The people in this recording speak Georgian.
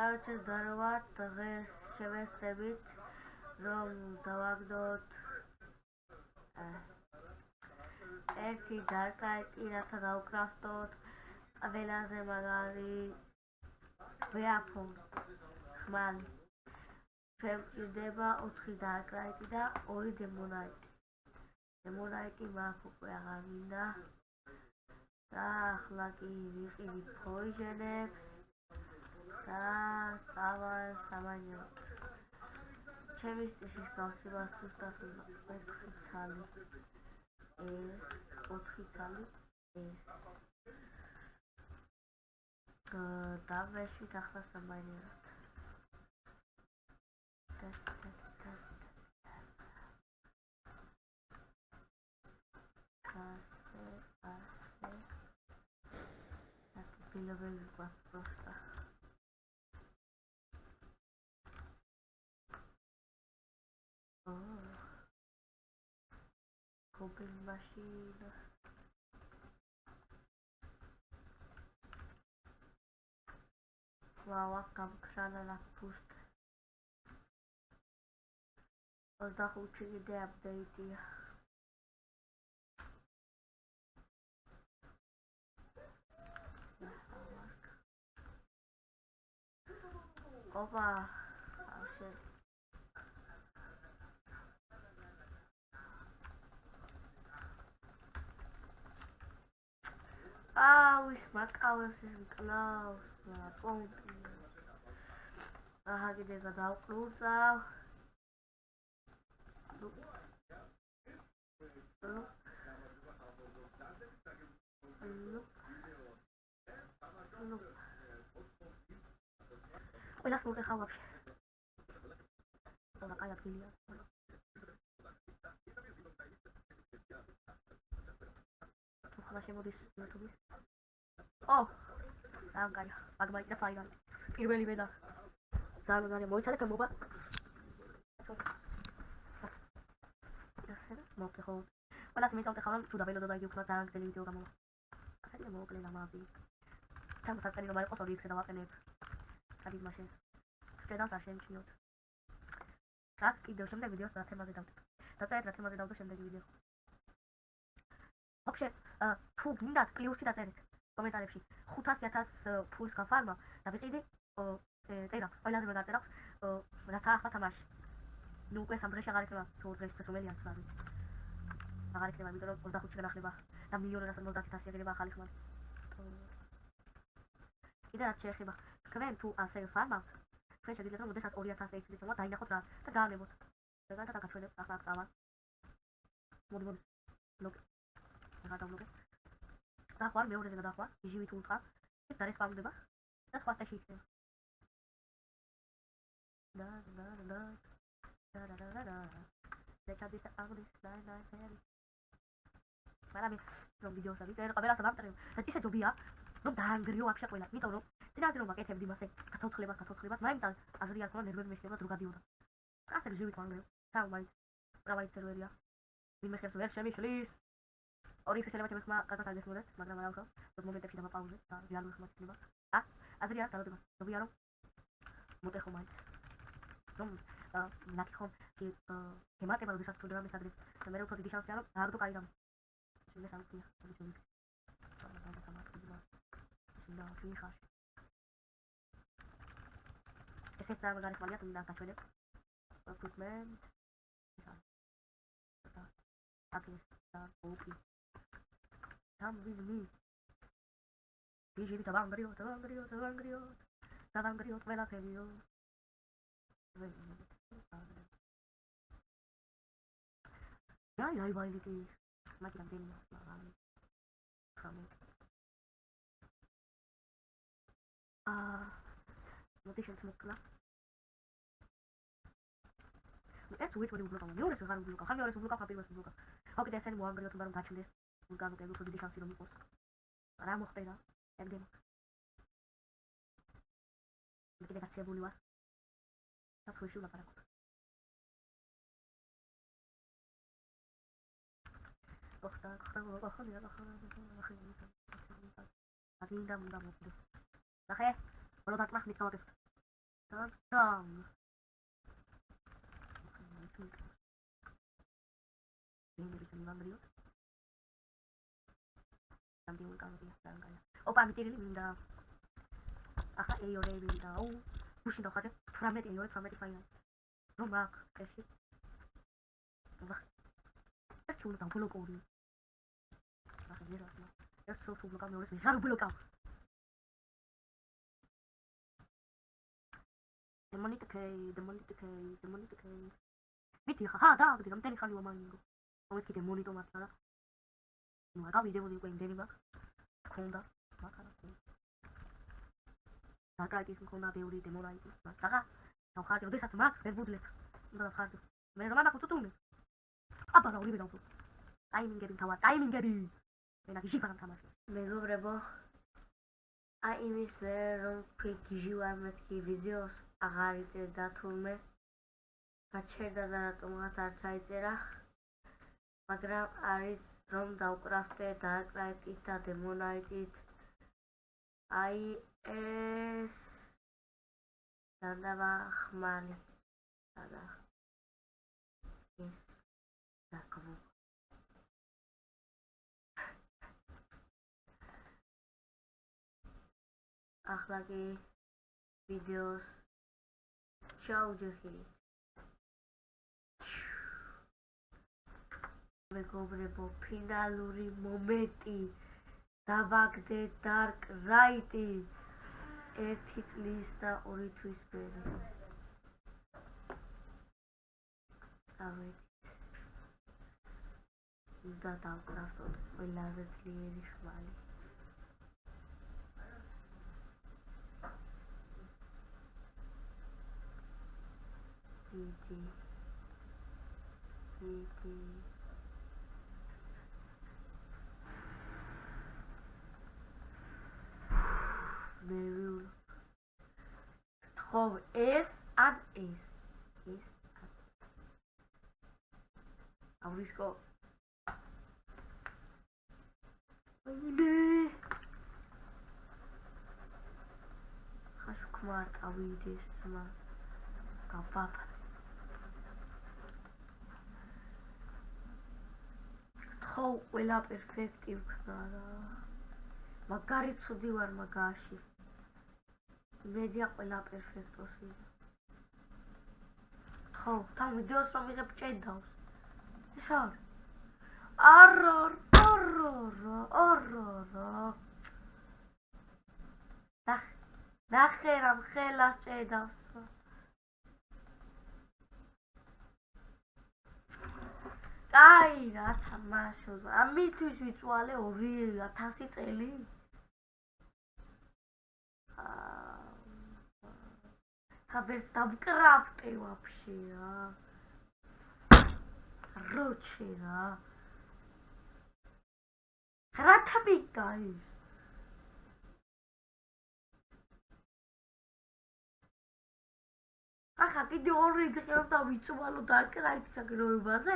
არჩეს დარვა დღეს შევესწრებით რომ დავაგდოთ ერთი დარკაიტი რათა დავკრაფტოთ ყველაზე მაგარი ვეაფო ხმალი ჩვენ გვჭირდება 4 დარკაიტი და 2 დემონაიტი დემონაიტი მაქვს უკვე აღარ მინდა და ახლა კი ვიყიდით პოიზენებს და წავალ სამანიოდ ჩემი სტიშის გავსებას ზუსტად 4 ცალი ეს 4 ცალი ეს დავეშვით ახლა სამანიოდ Pillow просто. Coping machine. Wow, kam krana na pust. Ozda uczyli de update. Opa, oh shit. Oh, smack hours is close. Pompi. Aha, que deve dar o cruzal. Ой, нас мука вообще. Она кая открыла. Тут хорошо будет YouTube. О, там кая. Погнали на файл. Первый левел. Сам на мой чат кому-то. მოკლე ხო ყველას მეტალ ხარ თუ დაველო და იგი უფრო ძალიან გზელი ვიდეო გამოვა ასეთი მოკლე ნამაზი თან საწყენი რომ არ იყოს 2x-ზე დავაყენებ ხადის მაშინ შედავს არ შემჩნიოთ რა კიდევ შემდეგ ვიდეოს რა თემაზე დავდებ დაწერეთ რა თემაზე დავდო შემდეგი ვიდეო вообще თუ გინდათ პლუსი დაწერეთ კომენტარებში 500,000 ფულს გავფარმა და ვიყიდი წერავს ყველაზე მაგარ წერავს რაც ახლა თამაში ნუ უკვე 3 დღეში აღარ იქნება თუ დღეში დასომელია რა ვიცი აღარ იქნება იმიტომ რომ 25-ში განახლება და 1,50,000 ეგრევა ახალი ხმალი კიდე რაც შეეხება თქვენ თუ ასე ფარმავთ თქვენ შეგიძლიათ რომ ოდესაც 2,000 HP-ზე წავა დაინახოთ რა და გაანებოთ ეგრე და გაჩვენებთ ახლა აქ წავალ მოდი ბლოკ აღარ დავბლოკე და ხوار მეორეზე გადახვარ იჟივით ულტყა და რესპავნდება და სხვა სტეში იქნება Let's have this ugly slide like hell. მაგრამ რომ ვიდეოს ავიწერე ყველას ამბავ და ისე ჯობია რომ დაანგრიო აქ შეყოლა იმიტომ რომ წინაზე რომ აკეთებდი მასე გაცოცხლებას მაინც აზრი არ ქონა ნერვები მეშლება დრო გადიოდა ასე ჟივით ვანგრევ თან მაინც პრავაით სერვერია ვინმე ხელს ვერ შემიშლის ორი შეიძლება ჩემხმა კარგად აგესმოდეთ მაგრამ არა ვქავს რომ მომენტებში დამაპაუზე და რეალური ხმაც იქნება აზრი არ დავდებას ჯობია რომ მოტეხო მაინც რომ ნაკიხონ გემატება როდესაც თუნდაც მისაგრებ და მე უფრო დიდი შანსია რომ დააგდო კაი რამ შეიძლება სამწია შეიძლება ესეც არ მაგარი ხმალია თუნდაც გაჩვენებ equipment აკეს და ოპი come with me ვიჟი დავანგრიო ყველაფერიო Lai valiti macchina della notation smokla ეს უიც ვარ უბლოკავ მეორეს ვეღარ უბლოკავ ხან მეორეს უბლოკავ ხან პირველს უბლოკავ ოკეი და ესენი მოანგრიოთ უნდა რომ გაჩნდეს უკანო კეი უფრო დიდი შანსი რომ იყოს რა მოხდება ეგდემა მე კიდე გაცებული ვარ და ხუში ვლაპარაკობ აგინდა უნდა მოვიდე ნახე ბოლო დარტყმა ხმით გავაკეთოთ დამ ოპა მიტირილი მინდა ახლა ეიორე მინდა უშინ დავხარჯე 18 ეიორე 18 ფაინა რომ აქ ეში ეს უნდა დავბლოკორი ახლა ზერა ეს სულ ბლოკა მეორის მიღარ ბლოკა დემონიტკეი მითი ხა დააგდი რომ ტენი ხალი ვამაინგო მოვეცი დემონიტო მარცა რა ნუ აგა ვიდეო უკვე იმდენი მაქვს თქონდა მაგარა დაკაიკის მქონდა ბევრი დემონაიტი მაგა დავხარჯე ოდესაც მაგ ვერ ვუძლებ უნდა დავხარჯე მე რომ ანა კუწუტუნე აბა რა ორივე დავფო ტაიმინგები მე ნაგიჟი ვარ თამაში მეგობრებო აი იმის მე რომ ფრიჯი ვარ მეთქი ვიდეოს აღარ იწერდა თურმე გაჩერდა და რატომღაც არ ჩაიწერა მაგრამ არის რომ დავკრაფტე დაკრაიტით და დემონაიტით აი ეს დანავა ხმალი და ეს დაკრუ ახლა კი ვიდეოს შევჯერხი მეგობრებო ფინალური მომენტი დავაგდე დარკ რაიტი 1 წლის და 2 თვის მერე წავედით უნდა დავკრაფტოთ ყველაზე ძლიერი ხმალი ვიდი მევიულ თხოვ ეს ან ეს ავრისკო ვინე ხაშუქმარ წავიდეს მა გაბაბ თხოვ ყველა პერფექტი ვქნა რა მაგარი ცუდი ვარ მაგაში მედია ყველა პერფექტოს ვიდა ხო თან ვიდეოს რომ ვიღებ ჭედავს ეს არის ნახე რამ ხელას ჭედავს კაი რა თამაშობს ამისთვის ვიწვალე 2000 წელი Habers davkrafte вообще, Рочера. Хратаби, guys. ახლა კიდე ორი დღე უნდა ვიწვალო დაკრაიტ საკროებაზე.